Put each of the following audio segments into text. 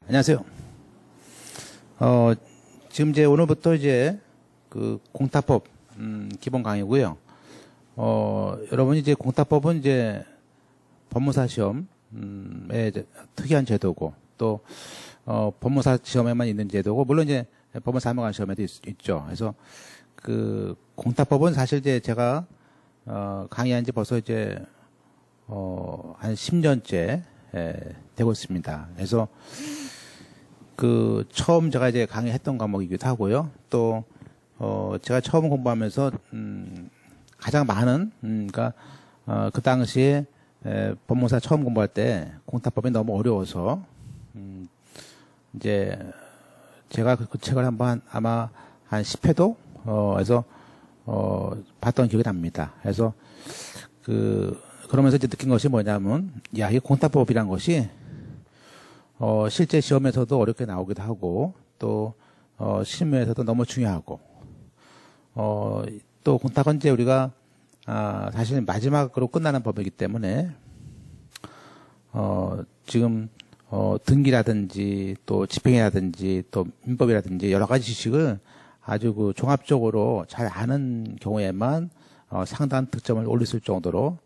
안녕하세요. 지금 이제 오늘부터 이제 그 공탁법 기본 강의고요. 여러분이 이제 공탁법은 이제 법무사 시험의 특이한 제도고 또 법무사 시험에만 있는 제도고 물론 이제 법무사 사무관 시험에도 있죠. 그래서 그 공탁법은 사실 이제 제가 강의한 지 벌써 이제 한 10년째 되고 있습니다. 그래서 그 처음 제가 이제 강의했던 과목이기도 하고요. 또 제가 처음 공부하면서 가장 많은 그러니까 그 당시에 법무사 처음 공부할 때 공탁법이 너무 어려워서 이제 제가 그 책을 한번 아마 한 10회도 해서 봤던 기억이 납니다. 그래서 그러면서 이제 느낀 것이 뭐냐면 야, 이 공탁법이란 것이 실제 시험에서도 어렵게 나오기도 하고 또 실무에서도 너무 중요하고 또 공탁은 이제 우리가 사실 마지막으로 끝나는 법이기 때문에 지금 등기라든지 또 집행이라든지 또 민법이라든지 여러 가지 지식을 아주 그 종합적으로 잘 아는 경우에만 상당한 득점을 올릴 수 있을 정도로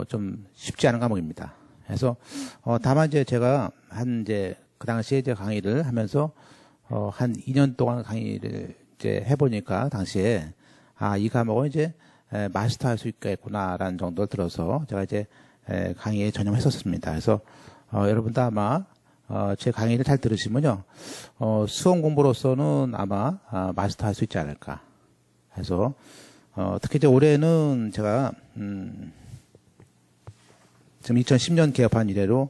좀 쉽지 않은 과목입니다. 그래서 다만 이제 제가 이제 그 당시에 이제 강의를 하면서 한 2년 동안 강의를 이제 해보니까 당시에 이 과목은 이제 마스터할 수 있겠구나라는 정도를 들어서 제가 이제 강의에 전념했었습니다. 그래서 여러분도 아마 제 강의를 잘 들으시면요 수험 공부로서는 아마 마스터할 수 있지 않을까. 그래서 특히 이제 올해는 제가 지금 2010년 개업한 이래로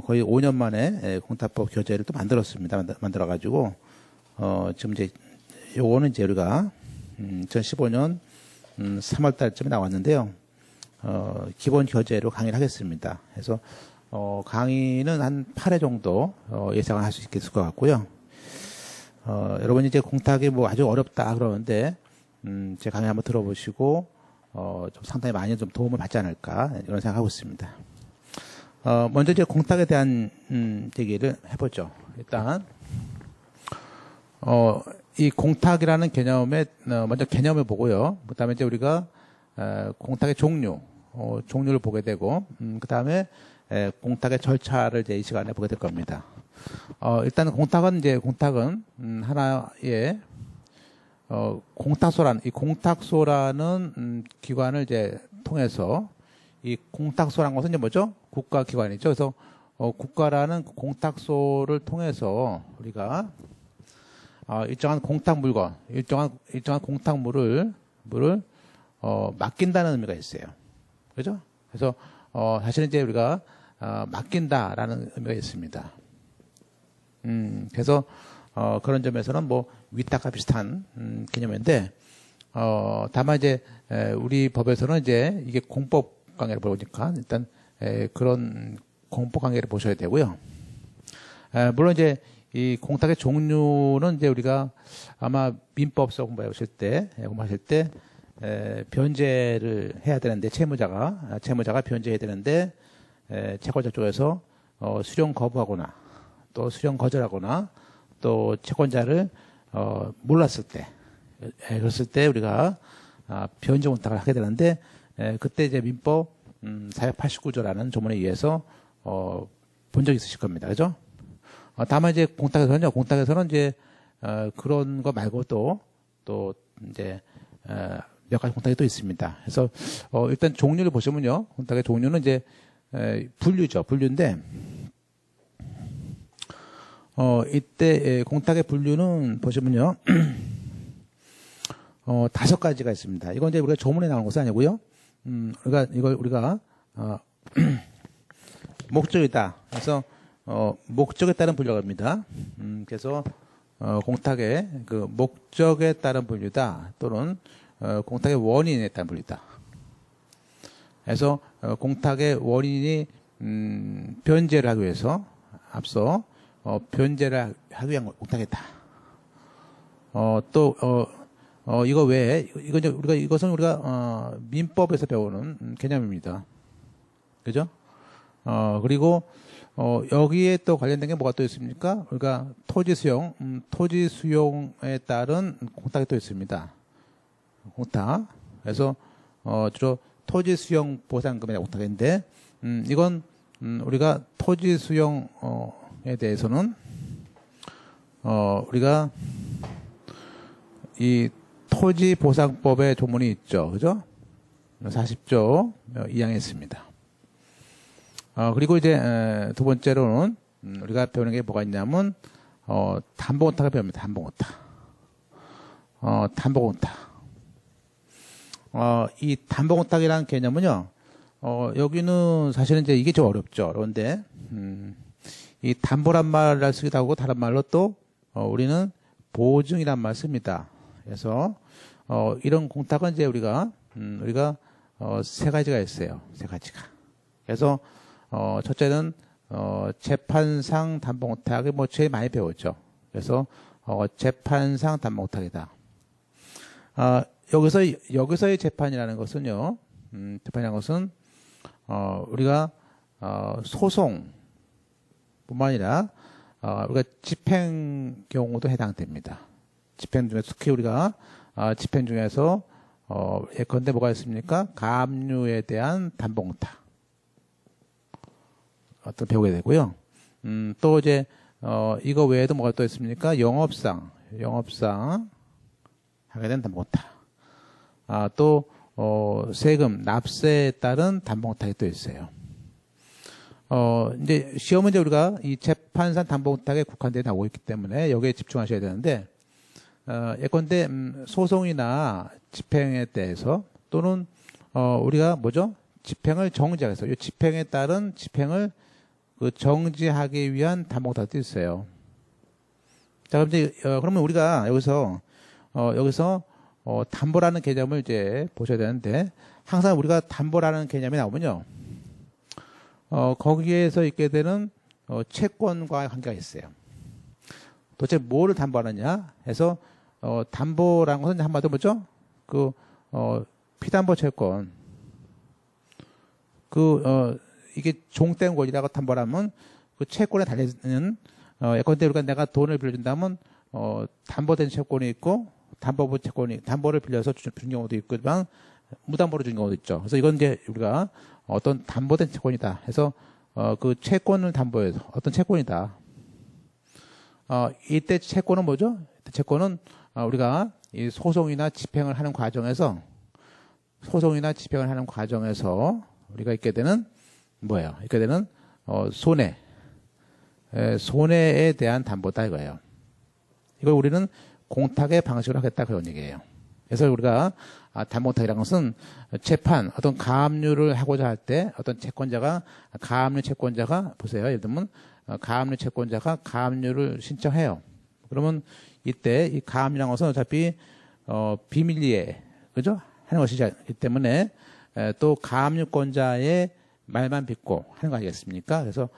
거의 5년 만에 공탁법 교재를 또 만들었습니다. 만들어가지고 지금 이제 요거는 이제 우리가 2015년 3월 달쯤에 나왔는데요. 기본 교재로 강의를 하겠습니다. 그래서 강의는 한 8회 정도 예상을 할 수 있을 것 같고요. 여러분이 이제 공탁이 뭐 아주 어렵다 그러는데 제 강의 한번 들어보시고 좀 상당히 많이 좀 도움을 받지 않을까 이런 생각하고 있습니다. 먼저 이제 공탁에 대한 얘기를 해보죠. 일단 이 공탁이라는 개념에 먼저 개념을 보고요. 그다음에 이제 우리가 공탁의 종류를 보게 되고 그다음에 공탁의 절차를 이제 이 시간에 보게 될 겁니다. 일단 공탁은 하나의 이 공탁소라는 기관을 이제 통해서 이 공탁소라는 것은 이제 뭐죠? 국가기관이죠. 그래서 국가라는 공탁소를 통해서 우리가 일정한 공탁 물건, 일정한 공탁물을 맡긴다는 의미가 있어요. 그죠? 그래서 사실은 이제 우리가 맡긴다라는 의미가 있습니다. 그래서 그런 점에서는 뭐 위탁과 비슷한 개념인데 다만 이제 우리 법에서는 이제 이게 공법 강의를 보니까 일단 그런 공법 강의를 보셔야 되고요. 물론 이제 이 공탁의 종류는 이제 우리가 아마 민법서 공부하실 때 변제를 해야 되는데 채무자가 변제해야 되는데 채권자 쪽에서 수령 거부하거나 또 수령 거절하거나 또 채권자를 몰랐을 때 그랬을 때 우리가 변제 공탁을 하게 되는데 그때 이제 민법 489조라는 조문에 의해서 본 적이 있으실 겁니다. 그죠? 다만 이제 공탁에서는 이제 그런 거 말고 또 이제 몇 가지 공탁이 또 있습니다. 그래서 일단 종류를 보시면요. 공탁의 종류는 이제 분류죠. 분류인데 이때 공탁의 분류는 보시면요. 5가지가 있습니다. 이건 이제 우리가 조문에 나오는 것은 아니고요. 우리가 목적이다. 그래서 목적에 따른 분류가 됩니다. 그래서 공탁의 그 목적에 따른 분류다 또는 공탁의 원인에 따른 분류다. 그래서 공탁의 원인이 변제를 하기 위해서 앞서 변제를 하기 위한 공탁이다. 이거 외에 이것은 우리가 민법에서 배우는 개념입니다. 그죠? 그리고 여기에 또 관련된 게 뭐가 또 있습니까? 우리가 토지 수용에 따른 공탁이 또 있습니다. 공탁. 그래서 주로 토지 수용 보상금이라고 공탁인데, 이건 우리가 토지 수용에 대해서는 우리가 이 토지보상법의 조문이 있죠. 그죠? 40조 2항에 있습니다. 그리고 이제 두 번째로는 우리가 배우는 게 뭐가 있냐면 담보공탁을 배웁니다. 담보공탁. 이 담보공탁이라는 개념은요. 여기는 사실은 이제 이게 좀 어렵죠. 그런데 이 담보란 말을 쓰기도 하고 다른 말로 또 우리는 보증이란 말을 씁니다. 그래서 이런 공탁은 이제 우리가 세 가지가 있어요. 세 가지가. 그래서 첫째는 재판상 담보공탁이 뭐 제일 많이 배웠죠. 그래서 재판상 담보공탁이다. 여기서의 재판이라는 것은요. 재판이라는 것은 우리가 소송뿐만 아니라 우리가 집행 경우도 해당됩니다. 집행 중에 특히 우리가 집행 중에서 예컨대 뭐가 있습니까? 가압류에 대한 담보공탁 어떤 배우게 되고요. 또 이제 이거 외에도 뭐가 또 있습니까? 영업상 하게 된 담보공탁. 또 세금 납세에 따른 담보공탁이 또 있어요. 이제 시험 문제 우리가 이 재판상 담보공탁에 국한되어 나오고 있기 때문에 여기에 집중하셔야 되는데, 예컨대 소송이나 집행에 대해서 또는 우리가 뭐죠? 집행을 정지하겠어. 이 집행에 따른 집행을 정지하기 위한 담보공탁도 있어요. 자, 그럼 이제 그러면 우리가 여기서 담보라는 개념을 이제 보셔야 되는데, 항상 우리가 담보라는 개념이 나오면요. 거기에서 있게 되는 채권과의 관계가 있어요. 도대체 뭐를 담보하느냐 해서 담보라는 것은 한마디로 뭐죠? 피담보 채권. 이게 종된 권이라고 담보라면 그 채권에 달려있는 예컨대 우리가 내가 돈을 빌려준다면 담보된 채권이 있고 담보부 채권이 담보를 빌려서 준 경우도 있지만 무담보로 준 경우도 있죠. 그래서 이건 이제 우리가 어떤 담보된 채권이다 해서 그 채권을 담보해서 어떤 채권이다. 이때 채권은 뭐죠? 이때 채권은 우리가 이 소송이나 집행을 하는 과정에서 우리가 있게 되는 뭐예요? 있게 되는 손해에 대한 담보다 이거예요. 이걸 우리는 공탁의 방식으로 하겠다 그런 얘기예요. 그래서 우리가 담보공탁이라는 것은 재판 어떤 가압류를 하고자 할 때 어떤 가압류 채권자가 보세요. 예를 들면 가압류 채권자가 가압류를 신청해요. 그러면 이때 이 가압류라는 것은 어차피 비밀리에 그죠? 하는 것이기 때문에 또 가압류권자의 말만 빚고 하는 거 아니겠습니까? 그래서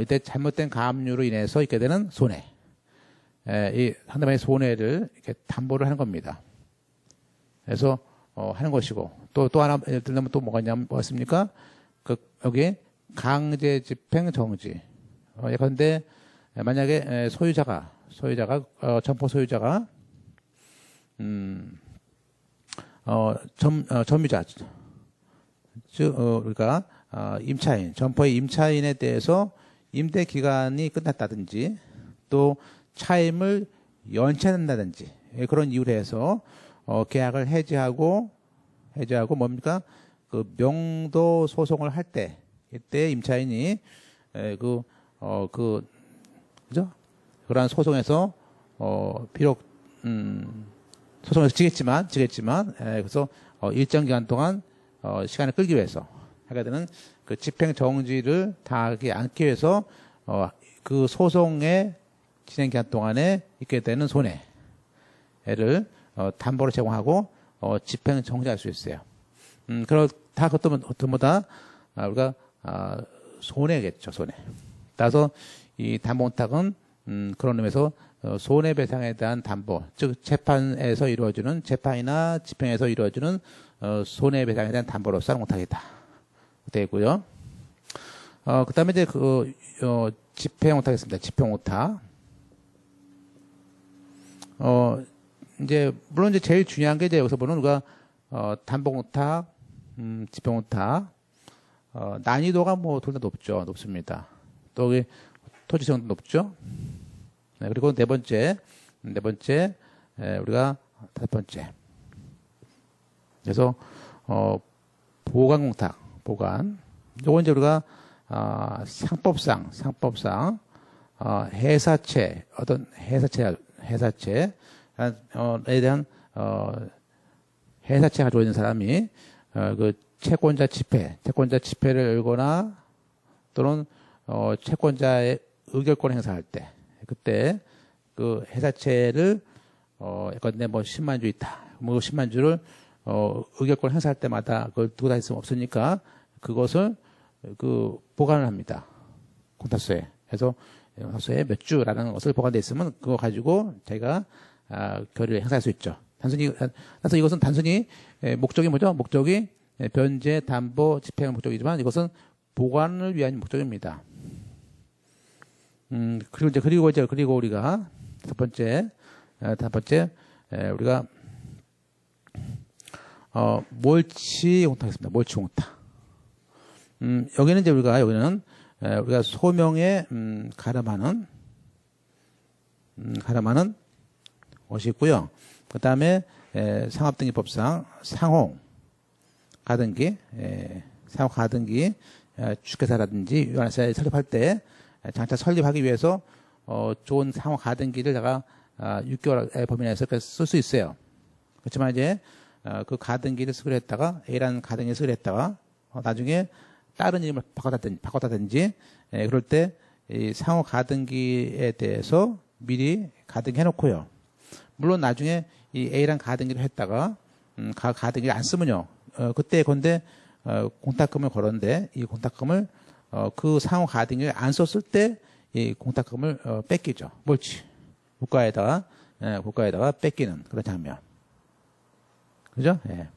이때 잘못된 가압류로 인해서 있게 되는 손해. 이 상대방의 손해를 이렇게 담보를 하는 겁니다. 그래서 하는 것이고 또 하나 예를 들면 또 뭐가 있습니까? 여기 강제 집행 정지. 예컨대 만약에 소유자가 점포 소유자가 점유자 즉 우리가 임차인 점포의 임차인에 대해서 임대 기간이 끝났다든지 또 차임을 연체한다든지 그런 이유로 해서 계약을 해지하고 뭡니까? 그 명도 소송을 할 때 이때 임차인이 그죠? 그러한 소송에서 비록 소송에서 지겠지만 그래서 일정 기간 동안 시간을 끌기 위해서 하게 되는 그 집행 정지를 당하지 않기 위해서 그 소송의 진행 기간 동안에 있게 되는 손해를 담보로 제공하고 집행 정지할 수 있어요. 그렇다 그것보다 우리가 손해겠죠, 손해. 따라서 이 담보공탁은 그런 의미에서 손해배상에 대한 담보, 즉 재판이나 집행에서 이루어지는 손해배상에 대한 담보로서 하는 공탁이다. 되고요. 그 다음에 이제 집행 오타겠습니다. 집행 오타. 이제, 물론 이제 제일 중요한 게 이제 여기서 보는 우리가, 단봉 오타, 집행 오타, 난이도가 뭐 둘 다 높습니다. 또 여기 토지성도 높죠. 네, 그리고 네 번째, 우리가 다섯 번째. 그래서, 보관 공탁, 보관. 요건 이제 우리가, 상법상, 회사채에 대한, 회사채 가지고 있는 사람이, 그 채권자 집회를 열거나 또는, 채권자의 의결권 행사할 때, 그때 그 회사채를, 예컨대 뭐 10만 주 있다. 뭐 10만 주를, 의결권 행사할 때마다 그걸 두고 다닐 수는 없으니까 그것을 보관을 합니다. 공탁소에. 그래서 공탁소에 몇 주라는 것을 보관돼 있으면 그거 가지고 자기가 결의를 행사할 수 있죠. 그래서 이것은 단순히 목적이 뭐죠? 목적이 변제, 담보, 집행 목적이지만 이것은 보관을 위한 목적입니다. 그리고 우리가 다섯 번째 우리가 몰치 공탁했습니다. 몰치 공탁. 여기는 이제 여기는 소명에 가름하는 것이 있고요. 그 다음에 상업등기법상 상호 가등기 주식회사라든지 유한회사에 설립할 때 장차 설립하기 위해서 좋은 상호 가등기를 내가 6개월 범위 내에서 쓸 수 있어요. 그렇지만 이제 그 가등기를 쓰기로 했다가 A라는 가등기를 쓰기로 했다가 나중에 다른 이름을 바꿨다든지 그럴 때 이 상호 가등기에 대해서 미리 가등기 해놓고요. 물론 나중에 이 A라는 가등기를 했다가 가등기를 안 쓰면요. 그때 건데 공탁금을 걸었는데 이 공탁금을 그 상호 가등기를 안 썼을 때 이 공탁금을 뺏기죠. 몰치. 국가에다가 뺏기는 그런 장면. 그죠? 예.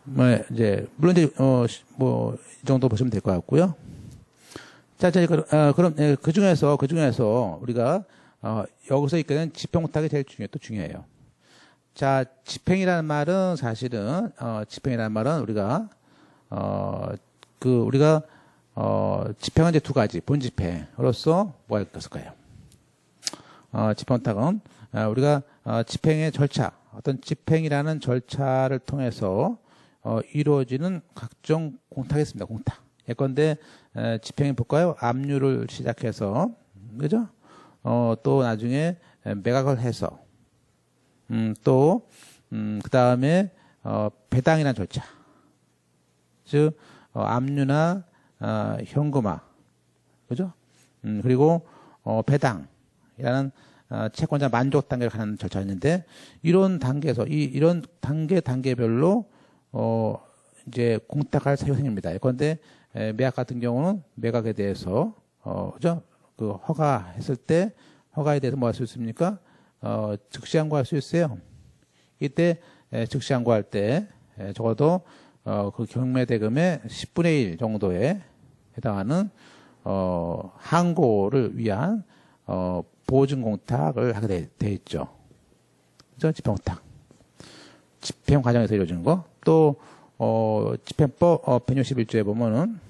물론 이제, 이 정도 보시면 될 것 같고요. 자, 그럼, 그 중에서, 우리가, 여기서 있게 된 집행공탁이 제일 중요해요. 자, 집행이라는 말은 사실은, 우리가, 집행은 이제 두 가지, 본집행으로서 뭐가 있을까요? 집행공탁은, 우리가, 집행의 절차, 어떤 집행이라는 절차를 통해서, 이루어지는 각종 공탁이 있습니다. 공탁. 예컨대, 집행해 볼까요? 압류를 시작해서, 그죠? 또 나중에 매각을 해서, 그 다음에, 배당이라는 절차. 즉, 압류나, 현금화. 그죠? 그리고, 배당이라는, 채권자 만족 단계를 가는 절차였는데, 이런 단계에서, 이런 단계별로, 이제 공탁할 사유가 생깁니다. 예컨대, 매각 같은 경우는 매각에 대해서, 그죠? 허가했을 때, 허가에 대해서 뭐 할 수 있습니까? 즉시 항고할 수 있어요. 이때, 즉시 항고할 때, 적어도, 그 경매대금의 10분의 1 정도에 해당하는, 항고를 위한, 보증공탁을 하게 돼 있죠. 그죠? 집행공탁. 집행 과정에서 이루어지는 거. 또, 집행법, 161조에 보면은,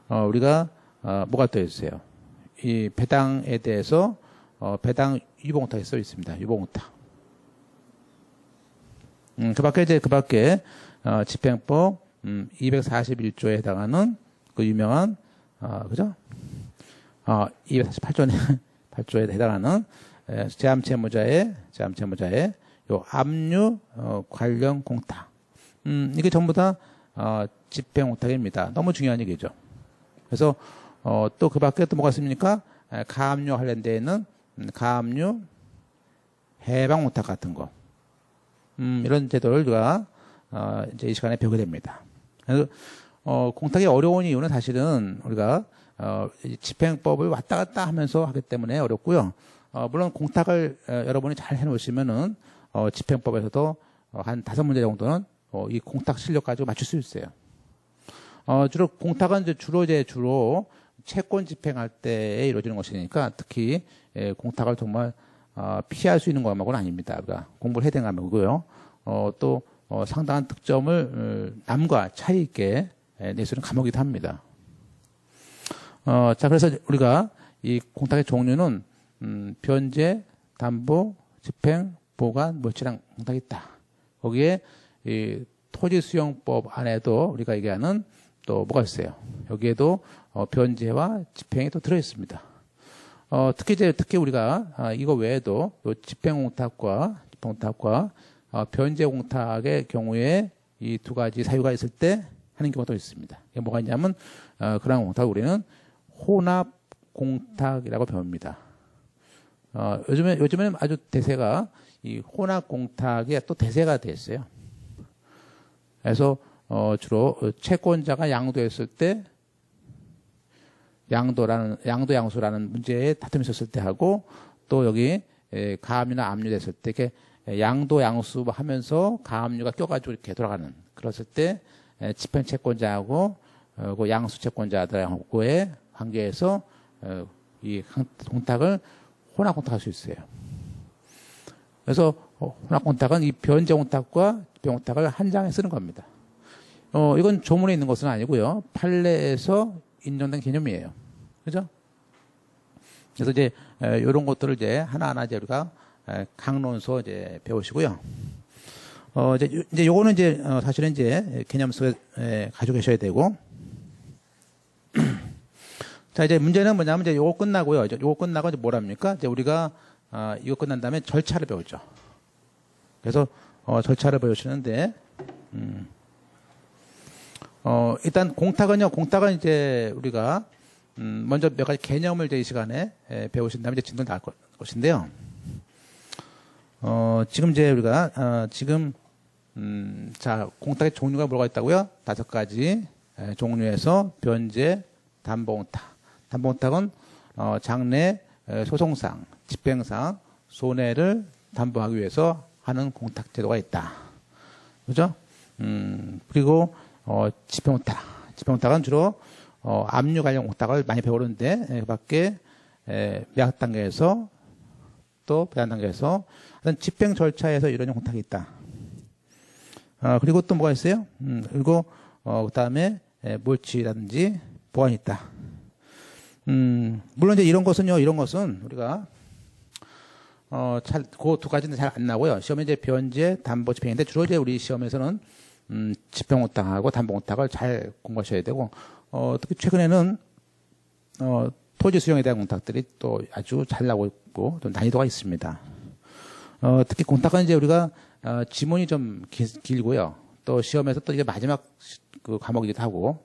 우리가, 뭐가 또 있어요? 이 배당에 대해서, 배당 유보공탁이 써 있습니다. 유보공탁. 그 밖에, 집행법, 241조에 해당하는 그 유명한, 그죠? 248조에 해당하는, 제함채무자의 요 압류, 관련 공탁. 이게 전부 다, 집행공탁입니다. 너무 중요한 얘기죠. 그래서, 또 그 밖에 또 뭐가 있습니까? 가압류 관련되어 가압류, 해방공탁 같은 거. 이런 제도를 우리가, 이제 이 시간에 배우게 됩니다. 그래서, 공탁이 어려운 이유는 사실은 우리가, 집행법을 왔다 갔다 하면서 하기 때문에 어렵고요. 물론 공탁을 여러분이 잘 해놓으시면은, 집행법에서도 한 5문제 정도는 이 공탁 실력 가지고 맞출 수 있어요. 주로 공탁은 주로 채권 집행할 때에 이루어지는 것이니까 특히 공탁을 정말 피할 수 있는 과목은 아닙니다. 그러니까 공부를 해야 되는 과목이고요. 또 상당한 득점을 남과 차이 있게 낼 수 있는 과목이기도 합니다. 자, 그래서 우리가 이 공탁의 종류는 변제, 담보, 집행, 보관, 물치랑 공탁이 있다. 거기에 이 토지수용법 안에도 우리가 얘기하는 또 뭐가 있어요? 여기에도 변제와 집행이 또 들어 있습니다. 특히 우리가 이거 외에도 집행공탁과 변제공탁의 경우에 이 두 가지 사유가 있을 때 하는 경우가 또 있습니다. 이게 뭐가 있냐면 그런 공탁을 우리는 혼합공탁이라고 배웁니다. 요즘에는 아주 대세가 이 혼합공탁이 또 대세가 됐어요. 그래서 주로 채권자가 양도했을 때 양수라는 문제에 다툼이 있었을 때 하고 또 여기 가압류나 압류됐을 때 이렇게 양도 양수 하면서 가압류가 껴가지고 이렇게 돌아가는 그랬을 때 집행 채권자하고 그 양수 채권자들하고의 관계에서 이 공탁을 혼합 공탁할 수 있어요. 그래서 혼합 공탁은 이 변제 공탁과 집행 공탁을 한 장에 쓰는 겁니다. 이건 조문에 있는 것은 아니고요. 판례에서 인정된 개념이에요. 그죠? 그래서 이제 이런 것들을 이제 하나하나 이제 우리가 강론서 이제 배우시고요. 이제 요거는 이제 사실은 이제 개념 속에 가지고 계셔야 되고. 자, 이제 문제는 뭐냐면 이제 요거 끝나고요. 요거 끝나고 이제 뭐랍니까? 이제 우리가 이거 끝난 다음에 절차를 배우죠. 그래서 절차를 배우시는데 일단 공탁은 이제 우리가 먼저 몇 가지 개념을 이제 이 시간에 배우신 다음에 이제 진도를 나갈 것인데요. 지금 이제 우리가 자, 공탁의 종류가 뭐가 있다고요? 5가지 종류에서 변제, 담보공탁. 담보공탁은 장래 소송상, 집행상 손해를 담보하기 위해서 하는 공탁 제도가 있다. 그죠? 그리고 집행공탁. 집행공탁은 주로 압류 관련 공탁을 많이 배우는데 그 밖에 매각 단계에서 또 배당 단계에서 어떤 집행 절차에서 이런 공탁이 있다. 그리고 또 뭐가 있어요? 그리고 그다음에 몰치라든지 보완이 있다. 물론 이제 이런 것은 우리가 그 두 가지는 잘 안 나고요. 시험에 이제 변제, 담보, 집행인데 주로 이제 우리 시험에서는 집행공탁하고 담보공탁을 잘 공부하셔야 되고 특히 최근에는 토지 수용에 대한 공탁들이 또 아주 잘 나오고 있고 좀 난이도가 있습니다. 특히 공탁은 이제 우리가 지문이 좀 길고요. 또 시험에서 또 이게 마지막 그 과목이기도 하고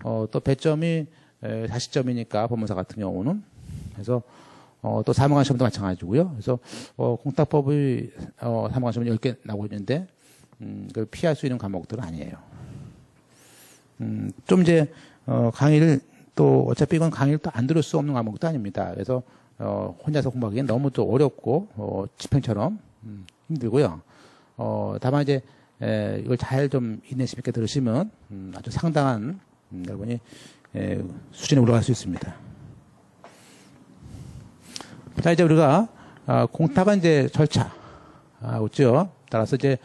또 배점이 40점이니까 법문사 같은 경우는 그래서 또 사무관 시험도 마찬가지고요. 그래서 공탁법의 사무관 시험은 10개 나오고 있는데 그걸 피할 수 있는 과목들은 아니에요. 좀 이제 강의를 또 어차피 이건 강의를 또 안 들을 수 없는 과목도 아닙니다. 그래서 혼자서 공부하기엔 너무 또 어렵고 집행처럼 힘들고요. 다만 이제 이걸 잘 좀 인내심 있게 들으시면 아주 상당한 여러분이 수준에 올라갈 수 있습니다. 자, 이제 우리가 공탁은 이제 절차 있죠. 따라서 이제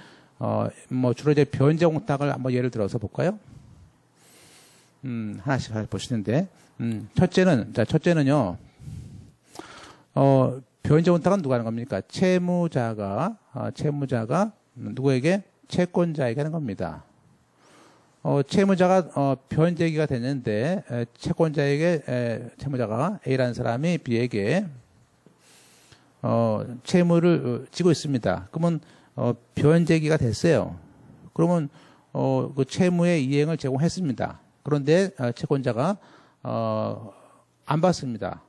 뭐 주로 이제 변제 공탁을 한번 예를 들어서 볼까요? 하나씩 보시는데 첫째는요. 변제 공탁은 누가 하는 겁니까? 채무자가 누구에게? 채권자에게 하는 겁니다. 채무자가 변제기가 됐는데 채무자가 A라는 사람이 B에게 채무를 지고 있습니다. 그러면 변제기가 됐어요. 그러면 그 채무의 이행을 제공했습니다. 그런데 채권자가 안 받습니다.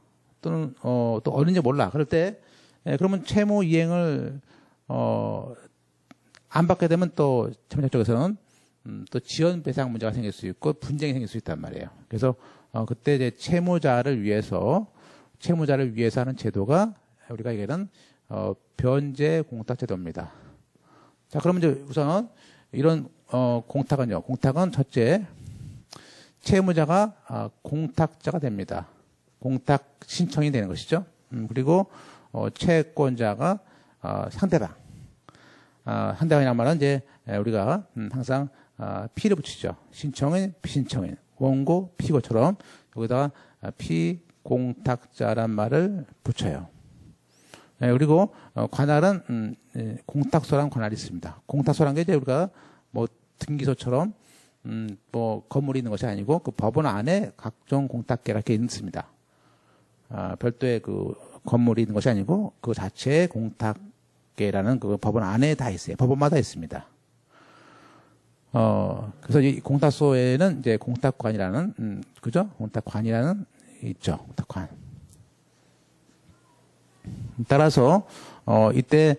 또는 또 어딘지 몰라. 그럴 때 그러면 채무 이행을 안 받게 되면 또 채무자 쪽에서는 또 지연 배상 문제가 생길 수 있고 분쟁이 생길 수 있단 말이에요. 그래서 그때 이제 채무자를 위해서 하는 제도가 우리가 얘기하는 변제 공탁 제도입니다. 자, 그러면 이제 우선 이런 공탁은 첫째, 채무자가 공탁자가 됩니다. 공탁 신청이 되는 것이죠. 그리고 채권자가 상대방. 상대방이란 말은 이제 우리가 항상 피를 붙이죠. 신청인, 비신청인, 원고, 피고처럼 여기다가 피공탁자란 말을 붙여요. 그리고 관할은 공탁소란 관할이 있습니다. 공탁소란 게 이제 우리가 뭐 등기소처럼 뭐 건물이 있는 것이 아니고 그 법원 안에 각종 공탁계가 이렇게 있습니다. 별도의 그 건물이 있는 것이 아니고 그 자체의 공탁계라는 그 법원 안에 다 있어요. 법원마다 있습니다. 그래서 이 공탁소에는 이제 공탁관이라는 그죠? 공탁관이라는 있죠. 공탁관. 따라서 이때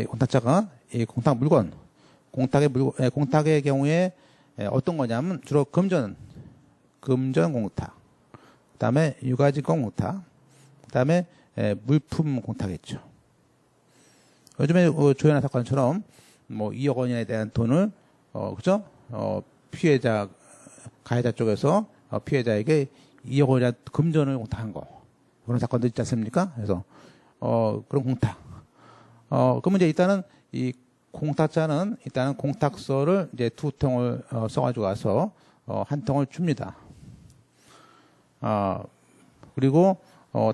공탁자가 이 공탁 물건, 공탁의 경우에 어떤 거냐면 주로 금전 공탁, 그다음에 유가지권 공탁, 그다음에 물품 공탁이죠. 요즘에 조현아 사건처럼 뭐 2억 원에 대한 돈을 그죠? 피해자 가해자 쪽에서 피해자에게 2억 원이라는 금전을 공탁한 거. 그런 사건도 있지 않습니까? 그래서 그런 공탁. 그러면 이제 일단은 이 공탁자는 일단은 공탁서를 이제 2통을 써가지고 와서 한 통을 줍니다. 그리고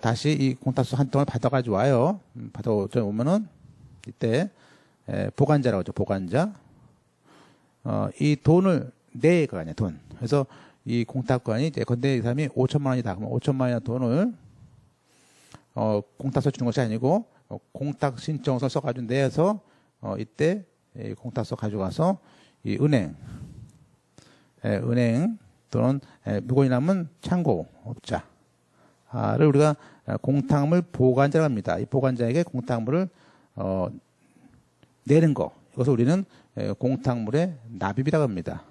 다시 이 공탁서 한 통을 받아가지고 와요. 받아오면은 이때 보관자라고 하죠. 보관자. 이 돈을 내 거 아니야, 돈. 그래서 이 공탁관이 이제 건대 이 사람이 5천만 원이다. 그러면 5천만 원이나 돈을 공탁서 주는 것이 아니고 공탁 신청서 써가지고 내서 이때 공탁서 가져가서 이 은행 또는 물건이 남은 창고업자를 우리가 공탁물 보관자라고 합니다. 이 보관자에게 공탁물을 내는 거, 이것을 우리는 공탁물의 납입이라고 합니다.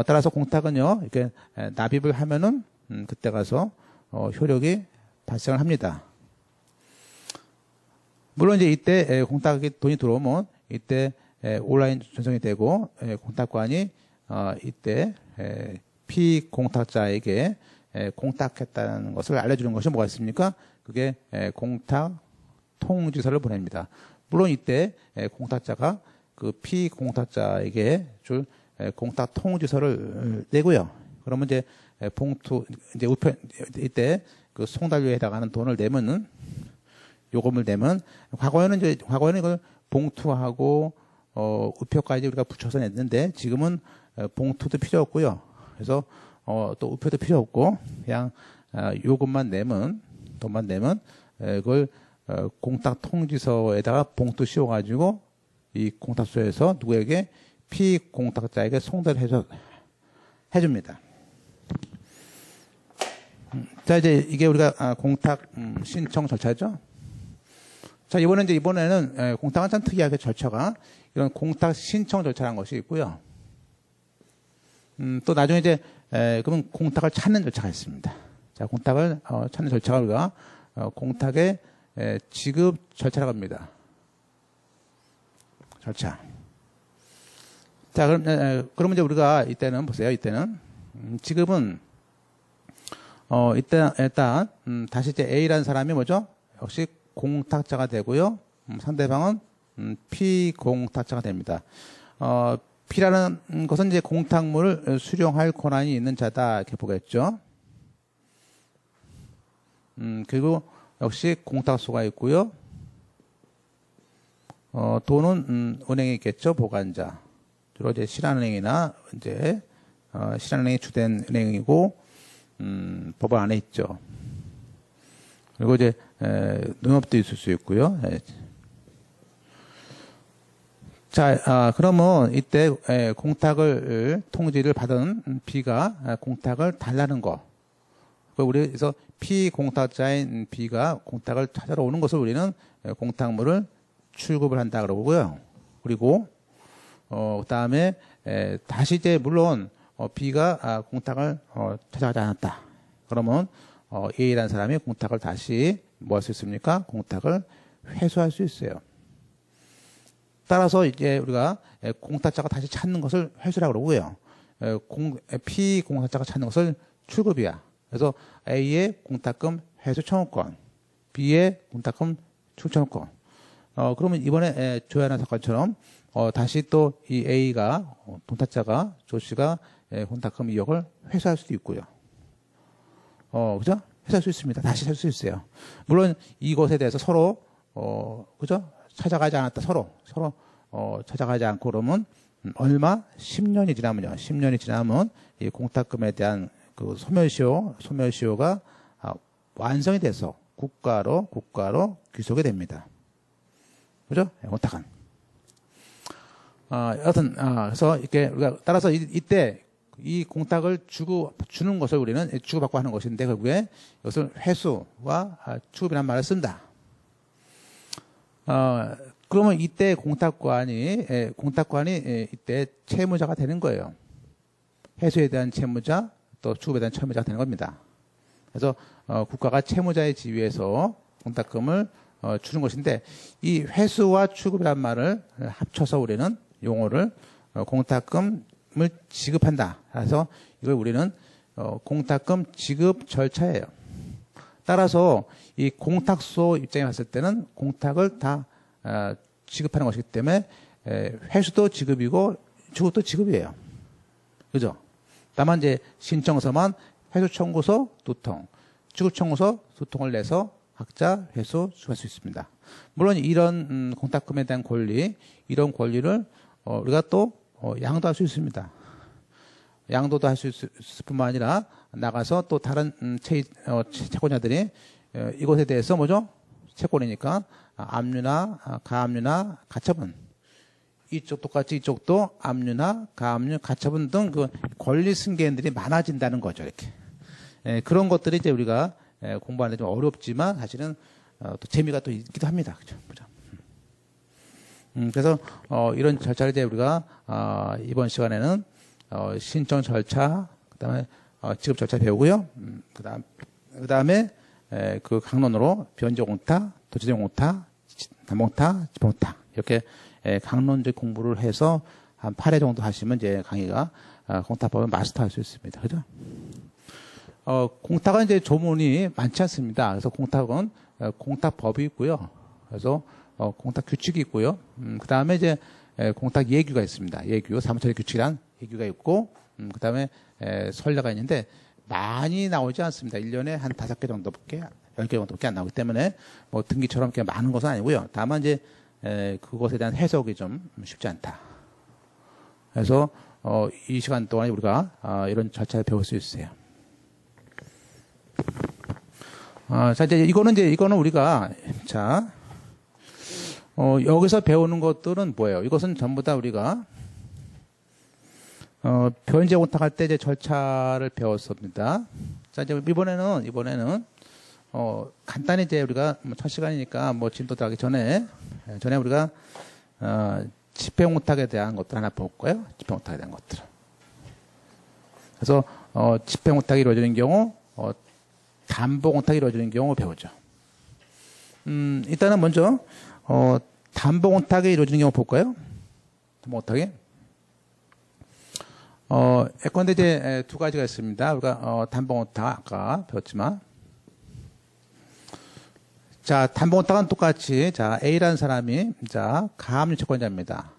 따라서 공탁은요, 이렇게 납입을 하면은 그때 가서 효력이 발생을 합니다. 물론 이제 이때 공탁에 돈이 들어오면 이때 온라인 전송이 되고 공탁관이 이때 피공탁자에게 공탁했다는 것을 알려주는 것이 뭐가 있습니까? 그게 공탁 통지서를 보냅니다. 물론 이때 공탁자가 그 피공탁자에게 줄 공탁 통지서를 내고요. 그러면 이제 봉투 이제 우편 이때 그 송달료에 해당하는 돈을 내면은 요금을 내면 과거에는 이걸 봉투하고 우표까지 우리가 붙여서 냈는데 지금은 봉투도 필요 없고요. 그래서 또 우표도 필요 없고 그냥 요금만 내면 돈만 내면 그걸 공탁 통지서에다가 봉투 씌워가지고 이 공탁소에서 누구에게 피공탁자에게 송달을 해줍니다. 자, 이제 이게 우리가 공탁 신청 절차죠. 자, 이번에는 공탁은 참 특이하게 절차가 이런 공탁 신청 절차라는 것이 있고요. 또 나중에 이제 그러면 공탁을 찾는 절차가 있습니다. 자, 공탁을 찾는 절차가 우리가 공탁의 지급 절차라고 합니다. 절차. 자, 그러면 이제 우리가 이때는 보세요. 이때는 지급은 일단 다시 이제 A라는 사람이 뭐죠? 역시 공탁자가 되고요. 상대방은 피공탁자가 됩니다. P라는 것은 이제 공탁물을 수령할 권한이 있는 자다 이렇게 보겠죠. 그리고 역시 공탁소가 있고요. 돈은 은행에 있겠죠. 보관자. 주로 이제 신한은행이나 이제 신한은행이 주된 은행이고 법원 안에 있죠. 그리고 이제 농협도 있을 수 있고요. 자, 그러면 이때 공탁을 통지를 받은 B가 공탁을 달라는 거. 그래서 피공탁자인 B가 공탁을 찾아러 오는 것을 우리는 공탁물을 출급을 한다 그러고요. 그리고 그다음에 다시 이제 물론 B가 공탁을 찾아가지 않았다. 그러면 A라는 사람이 공탁을 다시 뭐 할 수 있습니까? 공탁을 회수할 수 있어요. 따라서 이제 우리가 공탁자가 다시 찾는 것을 회수라고 그러고요. B 공탁자가 찾는 것을 출급이야. 그래서 A의 공탁금 회수 청구권, B의 공탁금 출급 청구권. 그러면 이번에 조현아 사건처럼 다시 또 이 A가 공탁자가 조 씨가 공탁금 2억을 회수할 수도 있고요. 그죠? 회수할 수 있습니다. 다시 살 수 있어요. 물론 이것에 대해서 서로 그죠? 찾아가지 않았다. 서로 찾아가지 않고 그러면 얼마? 10년이 지나면요. 10년이 지나면 이 공탁금에 대한 그 소멸시효가 완성이 돼서 국가로 귀속이 됩니다. 그죠? 공탁은. 여하튼, 그래서 이렇게 우리가 따라서 이때 이 공탁을 주는 것을 우리는 주고받고 하는 것인데 결국에 이것을 회수와 추급이라는 말을 쓴다. 그러면 이때 공탁관이 이때 채무자가 되는 거예요. 회수에 대한 채무자, 또 추급에 대한 채무자가 되는 겁니다. 그래서 국가가 채무자의 지위에서 공탁금을 주는 것인데 이 회수와 추급이라는 말을 합쳐서 우리는 용어를 공탁금을 지급한다. 그래서 이걸 우리는 공탁금 지급 절차예요. 따라서 이 공탁소 입장에 봤을 때는 공탁을 다 지급하는 것이기 때문에 회수도 지급이고 추급도 지급이에요. 그죠? 다만 이제 신청서만 회수 청구서 2통, 지급 청구서 2통을 내서 각자 회수 수할 수 있습니다. 물론 이런 공탁금에 대한 권리, 이런 권리를 우리가 또 양도할 수 있습니다. 양도도 할 수 있을 뿐만 아니라 나가서 또 다른 채권자들이 이것에 대해서 뭐죠? 채권이니까 압류나 가압류나 가처분, 이쪽 똑같이 이쪽도 압류나 가압류, 가처분 등 그 권리 승계인들이 많아진다는 거죠. 이렇게 그런 것들이 이제 우리가 공부하는데 좀 어렵지만 사실은 또 재미가 또 있기도 합니다. 그죠? 그래서 이런 절차를 이제 우리가 이번 시간에는 신청 절차, 그다음에 지급 절차 배우고요. 그다음에 그 강론으로 변제공탁, 도체공탁, 담봉탁, 집행공탁 이렇게 강론적 공부를 해서 한 8회 정도 하시면 이제 강의가 공탁법을 마스터할 수 있습니다. 그죠? 공탁은 이제 조문이 많지 않습니다. 그래서 공탁은 공탁법이 있고요. 그래서 공탁 규칙이 있고요. 그 다음에 이제 공탁 예규가 있습니다. 예규, 사무처리 규칙이란 예규가 있고, 그 다음에 선례가 있는데 많이 나오지 않습니다. 1년에 한 5개 정도밖에, 10개 정도밖에 안 나오기 때문에 뭐 등기처럼 이렇게 많은 것은 아니고요. 다만 이제 그것에 대한 해석이 좀 쉽지 않다. 그래서 이 시간 동안에 우리가 이런 절차를 배울 수 있어요. 자, 이거는 우리가, 자, 여기서 배우는 것들은 뭐예요? 이것은 전부 다 우리가, 변제 공탁할 때 이제 절차를 배웠습니다. 자, 이제 이번에는, 간단히 이제 우리가 첫 시간이니까 뭐 진도 들어가기 전에 우리가, 집행 공탁에 대한 것들 하나 볼까요? 집행 공탁에 대한 것들. 그래서, 집행 공탁이 이루어지는 경우, 담보 공탁이 이루어지는 경우 배우죠. 일단은 먼저, 담보 공탁이 이루어지는 경우 볼까요? 담보 공탁이. 예컨대 이제 두 가지가 있습니다. 우리가, 담보 공탁 아까 배웠지만. 자, 담보 공탁은 똑같이, 자, A라는 사람이, 자, 가압류 채권자입니다.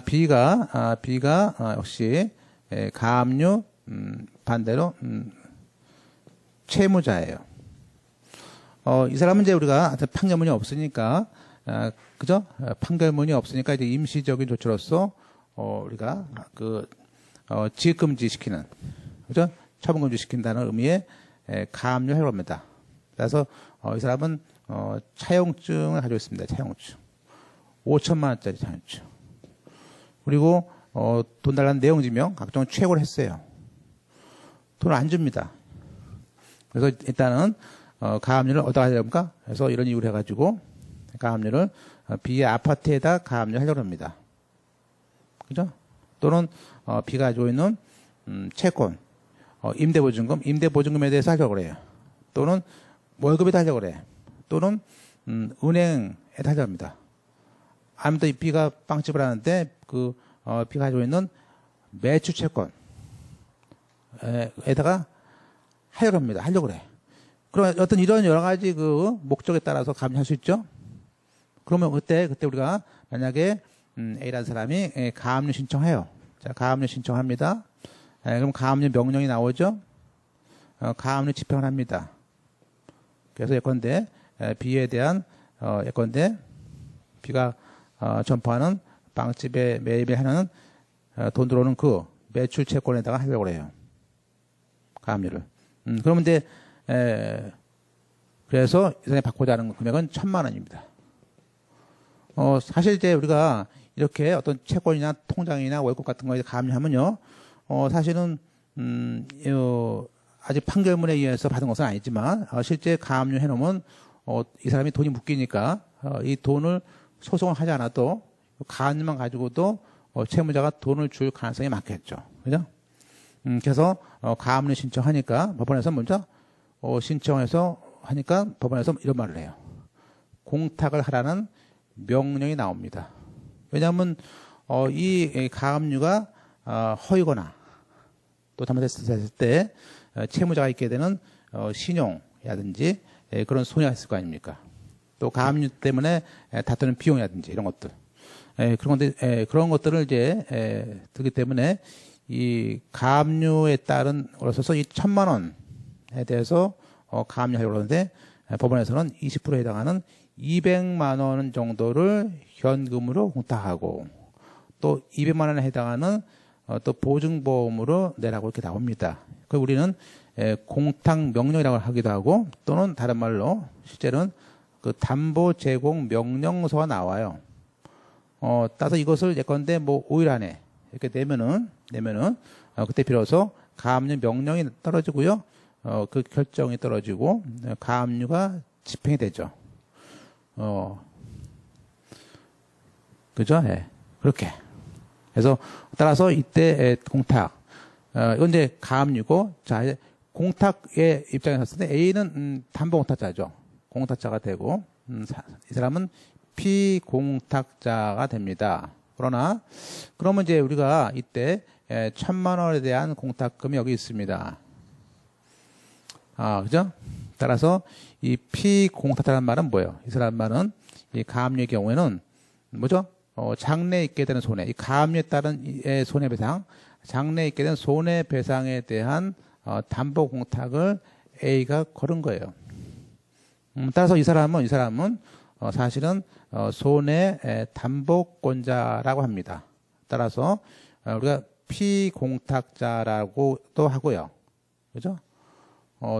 B가 역시, 가압류, 반대로, 채무자예요. 이 사람은 이제 우리가 판결문이 없으니까, 그죠? 판결문이 없으니까 이제 임시적인 조치로서, 우리가 지급금지 시키는, 그죠? 처분금지 시킨다는 의미의 가압류를 하려고 합니다. 그래서, 이 사람은, 차용증을 가지고 있습니다. 차용증. 5천만 원짜리 차용증. 그리고, 돈 달라는 내용증명, 각종 최고를 했어요. 돈을 안 줍니다. 그래서 일단은, 가압류를 얻어가야 됩니까? 그래서 이런 이유를 해가지고, 가압류를 B의 아파트에다 가압류를 하려고 합니다. 그죠? 또는, B가 가지고 있는, 채권, 임대보증금에 대해서 하려고 그래요. 또는, 월급에다 하려고 그래요. 또는, 은행에 달려갑니다. 아무튼 이 B가 빵집을 하는데 B가 가지고 있는 매출 채권 에다가 하려고 합니다. 하려고 그래. 그럼 어떤 이런 여러 가지 목적에 따라서 가압류할 수 있죠? 그러면 그때 우리가 만약에 A라는 사람이 가압류 신청해요. 자, 가압류 신청합니다. 그럼 가압류 명령이 나오죠? 가압류 집행을 합니다. 그래서 예컨대 B에 대한 예컨대 B가 점포하는 빵집에 매입을 하는 돈 들어오는 그 매출 채권에다가 하려고 해요. 가압류를. 그러면 이제 그래서 이 사람이 받고자 하는 금액은 1,000만 원입니다. 사실 이제 우리가 이렇게 어떤 채권이나 통장이나 월급 같은 거에 가압류하면요, 사실은 아직 판결문에 의해서 받은 것은 아니지만 실제 가압류 해놓으면 이 사람이 돈이 묶이니까 이 돈을 소송을 하지 않아도 가압류만 가지고도 채무자가 돈을 줄 가능성이 많겠죠. 그죠? 그래서 가압류 신청하니까 법원에서 먼저 신청해서 하니까 법원에서 이런 말을 해요. 공탁을 하라는 명령이 나옵니다. 왜냐하면 이 가압류가 허위거나 또 잘못했을 때 채무자가 있게 되는 신용이라든지 그런 손해가 있을 거 아닙니까? 또 가압류 때문에 다투는 비용이라든지 이런 것들, 그런 것들을 이제 들기 때문에 이 가압류에 따른 그래서 이 1,000만 원에 대해서 가압류하려고 그러는데 법원에서는 20%에 해당하는 200만 원 정도를 현금으로 공탁하고 또 200만 원에 해당하는 또 보증보험으로 내라고 이렇게 나옵니다. 그 우리는 공탁 명령이라고 하기도 하고 또는 다른 말로 실제로는 그 담보 제공 명령서가 나와요. 따라서 이것을 예컨대 5일 안에 이렇게 내면은 그때 비로소 가압류 명령이 떨어지고요. 그 결정이 떨어지고 가압류가 집행이 되죠. 그죠? 예. 그렇게. 그래서 따라서 이때 공탁, 이건 이제 가압류고, 자, 이제 공탁의 입장에 섰을 때 A는 담보 공탁자죠. 공탁자가 되고, 이 사람은 피공탁자가 됩니다. 그러면 이제 우리가 이때 1,000만 원에 대한 공탁금이 여기 있습니다. 그죠? 따라서 이 피공탁자라는 말은 뭐예요? 이 사람 말은 이 가압류의 경우에는 뭐죠? 장래에 있게 되는 손해, 이 가압류에 따른 손해배상, 장래에 있게 되는 손해배상에 대한 담보 공탁을 A가 걸은 거예요. 따라서 이 사람은 사실은 손해 담보권자라고 합니다. 따라서 우리가 피공탁자라고도 하고요. 그죠?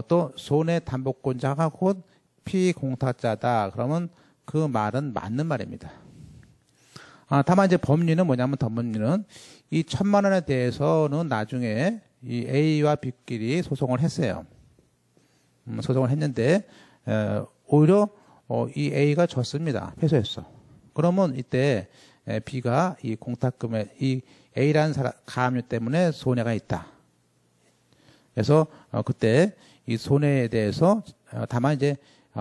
또 손해 담보권자가 곧 피공탁자다. 그러면 그 말은 맞는 말입니다. 다만 이제 법리는 뭐냐면 법리는 이 1,000만 원에 대해서는 나중에 이 A와 B끼리 소송을 했어요. 소송을 했는데 오히려 이 A가 졌습니다. 패소했어. 그러면 이때 B가 이 공탁금에 이 A라는 가압류 때문에 손해가 있다. 그래서 그때 이 손해에 대해서 다만 이제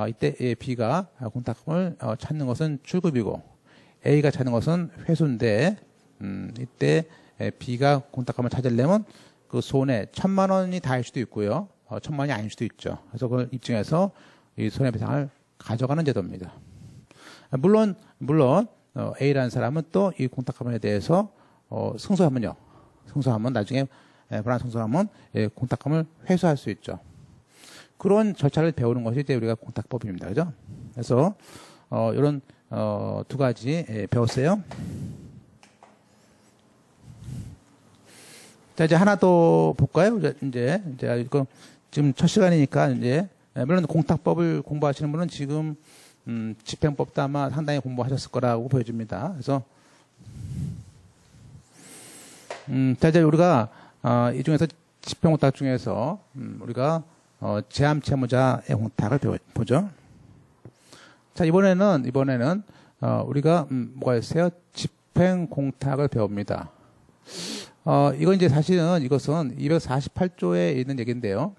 이때 B가 공탁금을 찾는 것은 출급이고 A가 찾는 것은 회수인데 이때 B가 공탁금을 찾으려면 그 손해 1,000만 원이 다일 수도 있고요. 1,000만 원이 아닐 수도 있죠. 그래서 그걸 입증해서 이 손해배상을 가져가는 제도입니다. 물론 A라는 사람은 또 이 공탁금에 대해서 승소하면 나중에 불안 승소하면 공탁금을 회수할 수 있죠. 그런 절차를 배우는 것이 이제 우리가 공탁법입니다. 그죠? 그래서 이런 두 가지 배웠어요. 자, 이제 하나 더 볼까요? 이제 지금 첫 시간이니까 이제 물론 공탁법을 공부하시는 분은 지금 집행법도 아마 상당히 공부하셨을 거라고 보여집니다. 그래서 자, 이제 우리가 이 중에서 집행공탁 중에서 우리가 제함채무자의 공탁을 보죠. 자, 이번에는 우리가 뭐가 있어요? 집행공탁을 배웁니다. 이건 이제 사실은 이것은 248조에 있는 얘기인데요.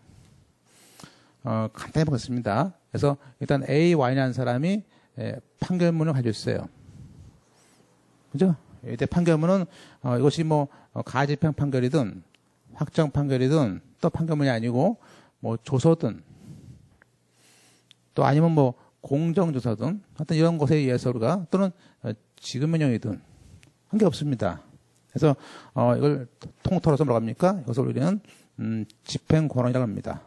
간단히 보겠습니다. 그래서 일단 A, Y라는 사람이 판결문을 가지고 있어요. 그죠? 이때 판결문은 이것이 뭐 가집행 판결이든 확정 판결이든 또 판결문이 아니고 뭐 조서든 또 아니면 뭐 공정조서든 하여튼 이런 것에 의해서 우리가 또는 지급명령이든 한 게 없습니다. 그래서 이걸 통틀어서 뭐라고 합니까? 이것을 우리는 집행권한이라고 합니다.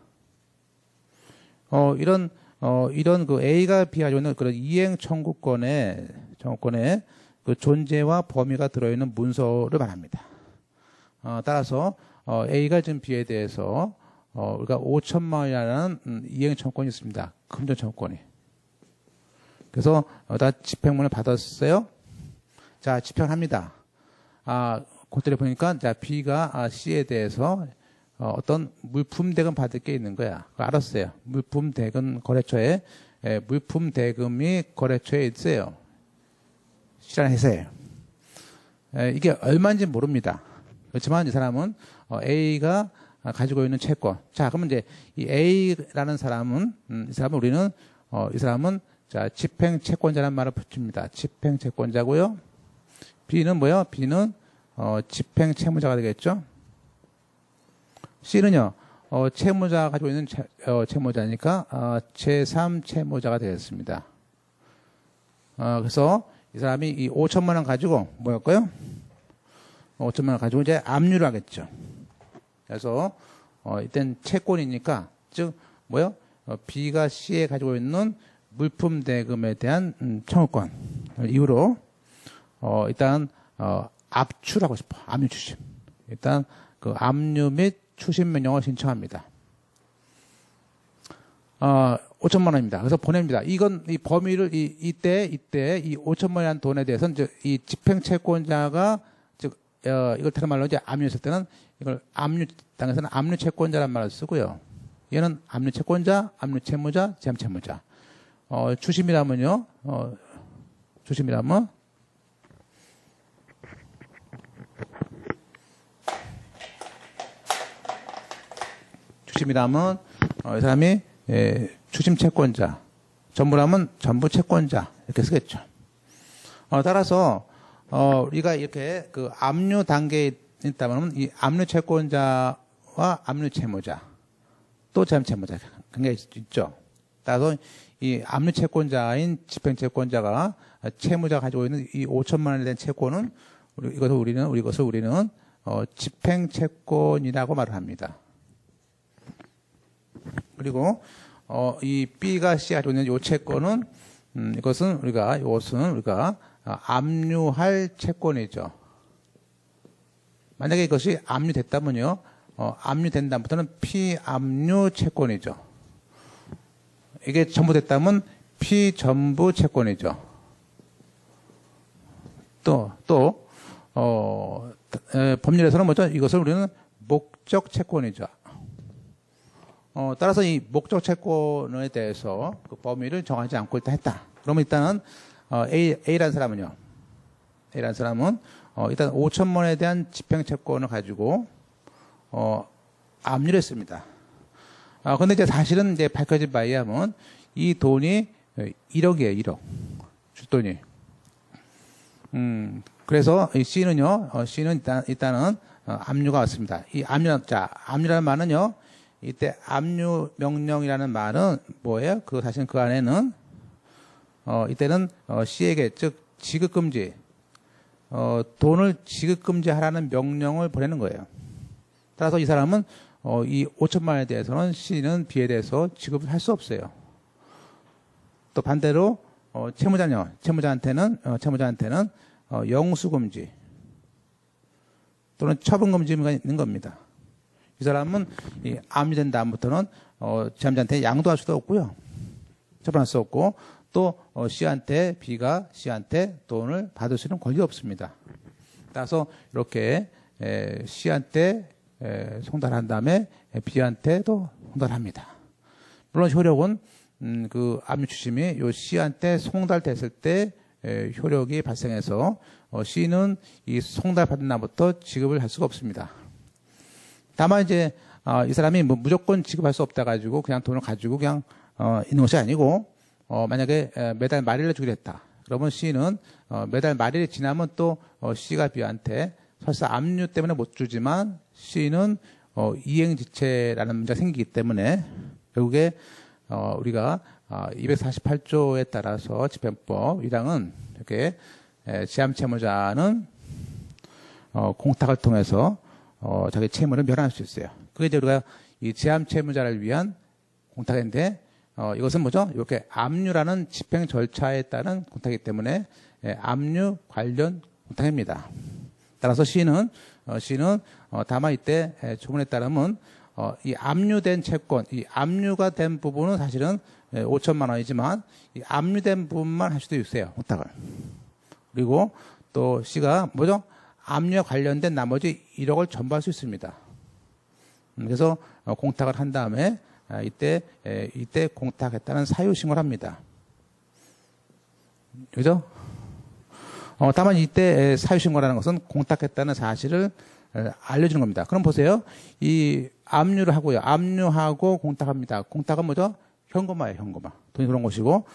이런 그 A가 B가 가지고 있는 그런 이행 청구권의 그 존재와 범위가 들어있는 문서를 말합니다. 따라서 A가 지금 B에 대해서 우리가 5천만 원이라는 이행 청구권이 있습니다. 금전 청구권이. 그래서 다 집행문을 받았어요. 자, 집행합니다. 그때를 보니까 자 B가 C에 대해서 어떤 물품 대금 받을 게 있는 거야. 알았어요. 물품 대금 거래처에 물품 대금이 거래처에 있어요. C라는 회사에. 이게 얼마인지 모릅니다. 그렇지만 이 사람은 A가 가지고 있는 채권. 자, 그러면 이제 이 A라는 사람은 우리는 이 사람은 자 집행 채권자라는 말을 붙입니다. 집행 채권자고요. B는 뭐요? B는 집행 채무자가 되겠죠. C는요, 채무자가 가지고 있는 채무자니까 제3 채무자가 되겠습니다. 그래서 이 사람이 이 5천만 원 가지고 뭐였고요? 5천만 원 가지고 이제 압류를 하겠죠. 그래서 이땐 채권이니까 즉 뭐요? B가 C에 가지고 있는 물품 대금에 대한 청구권 이후로 일단 압출하고 싶어. 압류 추심. 일단 그 압류 및 추심 명령을 신청합니다. 5천만 원입니다. 그래서 보냅니다. 이건 이 범위를 이때 이 5천만 원이라는 돈에 대해서는 이 집행 채권자가 즉 이걸 다른 말로 이제 압류했을 때는 이걸 압류 당에서는 압류 채권자란 말을 쓰고요. 얘는 압류 채권자, 압류 채무자, 제함 채무자. 추심이라면요. 추심이라면 이 사람이 추심 채권자, 전부라면 전부 채권자 이렇게 쓰겠죠. 따라서 우리가 이렇게 그 압류 단계에 있다면 이 압류 채권자와 압류 채무자 또 제함 채무자 관계가 있죠. 따라서 이 압류 채권자인 집행 채권자가 채무자가 가지고 있는 이 5천만 원에 대한 채권은 이것을 우리는 집행 채권이라고 말을 합니다. 그리고 이 B가 C가 가지고 있는 이 채권은 이것은 우리가 압류할 채권이죠. 만약에 이것이 압류됐다면요, 압류된 다음부터는 피압류 채권이죠. 이게 전부 됐다면 피전부 채권이죠. 또 법률에서는 뭐죠? 이것을 우리는 목적 채권이죠. 따라서 이 목적 채권에 대해서 그 범위를 정하지 않고 일단 했다. 그러면 일단은 A라는 사람은 일단 5천만 원에 대한 집행 채권을 가지고 압류를 했습니다. 근데 이제 사실은 이제 밝혀진 바에 의하면 이 돈이 1억이에요, 1억. 줄 돈이. 그래서 이 C는요, C는 일단은 압류가 왔습니다. 이 압류라는 말은요, 이때 압류 명령이라는 말은 뭐예요? 사실 그 안에는, 이때는 C에게, 즉, 지급금지, 돈을 지급금지하라는 명령을 보내는 거예요. 따라서 이 사람은 이 5천만 원에 대해서는 C는 B에 대해서 지급을 할 수 없어요. 또 반대로 채무자한테는 영수금지 또는 처분금지가 있는 겁니다. 이 사람은 이 압류된 다음부터는 제함자한테 양도할 수도 없고요. 처분할 수 없고 또 B가 C한테 돈을 받을 수 있는 권리가 없습니다. 따라서 이렇게 C한테 송달한 다음에 B한테도 송달합니다. 물론 효력은 그 압류 추심이 요 C한테 송달됐을 때 효력이 발생해서 C는 이 송달받은 날부터 지급을 할 수가 없습니다. 다만 이제 이 사람이 뭐 무조건 지급할 수 없다 가지고 그냥 돈을 가지고 그냥 있는 것이 아니고 만약에 매달 말일을 주기로 했다. 그러면 C는 매달 말일이 지나면 또 C가 B한테 설사 압류 때문에 못 주지만 C는 이행지체라는 문제가 생기기 때문에 결국에 우리가 248조에 따라서 집행법 1항은 이렇게 지함채무자는 공탁을 통해서 자기 채무를 면할 수 있어요. 그게 이제 우리가 이 지함채무자를 위한 공탁인데 이것은 뭐죠? 이렇게 압류라는 집행 절차에 따른 공탁이기 때문에 압류 관련 공탁입니다. 따라서 C는 다만 이때 조문에 따르면 이 압류된 채권, 이 압류가 된 부분은 사실은 5천만 원이지만 이 압류된 부분만 할 수도 있어요. 공탁을. 그리고 또 C가 뭐죠? 압류에 관련된 나머지 1억을 전부 할 수 있습니다. 그래서 공탁을 한 다음에 이때 공탁했다는 사유 신고를 합니다. 그죠? 다만 이때 사유 신고라는 것은 공탁했다는 사실을 알려주는 겁니다. 그럼 보세요. 이 압류를 하고요. 압류하고 공탁합니다. 공탁은 뭐죠? 현금화예요, 현금화. 돈이 들어온 것이고,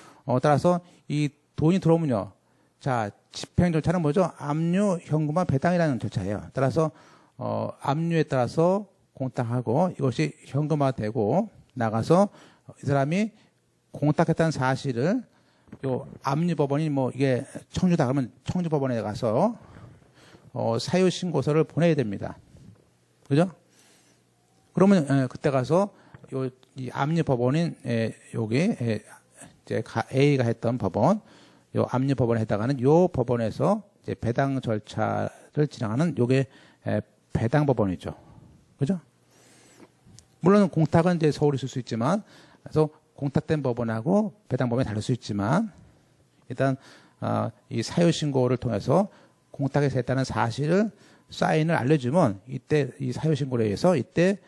따라서 이 돈이 들어오면요. 자, 집행 절차는 뭐죠? 압류, 현금화, 배당이라는 절차예요. 따라서, 압류에 따라서 공탁하고 이것이 현금화되고 나가서 이 사람이 공탁했다는 사실을 요 압류법원이 뭐 이게 청주다 그러면 청주법원에 가서 사유 신고서를 보내야 됩니다. 그죠? 그러면 그때 가서 이 압류법원인 여기 이제 A가 했던 법원, 요 압류법원에 해당하는 요 법원에서 이제 배당 절차를 진행하는 요게 배당법원이죠. 그죠? 물론 공탁은 이제 서울에 있을 수 있지만, 그래서 공탁된 법원하고 배당법원이 다를 수 있지만, 일단, 이 사유신고를 통해서 공탁에서 했다는 사실을 사인을 알려주면, 이때 이 사유신고에 의해서 이때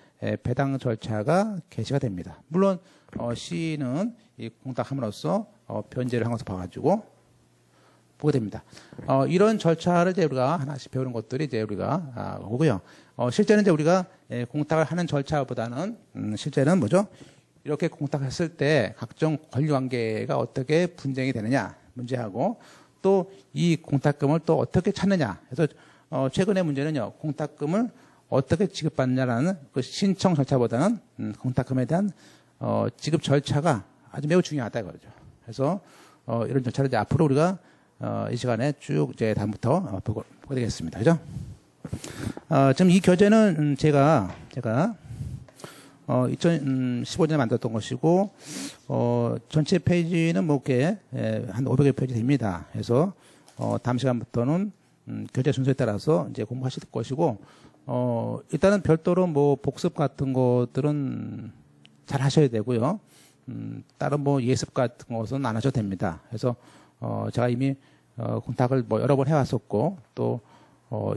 배당 절차가 개시가 됩니다. 물론, C는 이 공탁함으로써 변제를 한 것을 봐가지고 보게 됩니다. 이런 절차를 이제 우리가 하나씩 배우는 것들이 이제 우리가 오고요. 실제는 이제 우리가 공탁을 하는 절차보다는 실제는 뭐죠? 이렇게 공탁했을 때 각종 권리 관계가 어떻게 분쟁이 되느냐 문제하고 또 이 공탁금을 또 어떻게 찾느냐. 그래서 최근의 문제는요. 공탁금을 어떻게 지급받느냐라는 그 신청 절차보다는 공탁금에 대한 지급 절차가 아주 매우 중요하다 이거죠. 그래서 이런 절차를 이제 앞으로 우리가 이 시간에 쭉 이제 다음부터 보게 되겠습니다. 그죠? 지금 이 교재는 제가 2015년에 만들었던 것이고, 전체 페이지는 뭐, 이렇게, 한 500여 페이지 됩니다. 그래서, 다음 시간부터는, 교재 순서에 따라서 이제 공부하실 것이고, 일단은 별도로 뭐, 복습 같은 것들은 잘 하셔야 되고요. 다른 뭐, 예습 같은 것은 안 하셔도 됩니다. 그래서, 제가 이미, 공탁을 뭐, 여러 번 해왔었고, 또,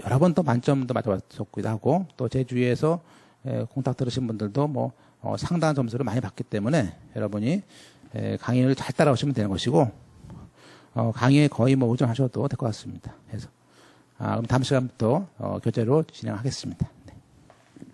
여러 번 또 만점도 맞아봤었기도 하고, 또 제 주위에서 공탁 들으신 분들도 뭐 상당한 점수를 많이 받기 때문에 여러분이 강의를 잘 따라오시면 되는 것이고 강의에 거의 뭐 의존하셔도 될 것 같습니다. 그래서 그럼 다음 시간부터 교재로 진행하겠습니다.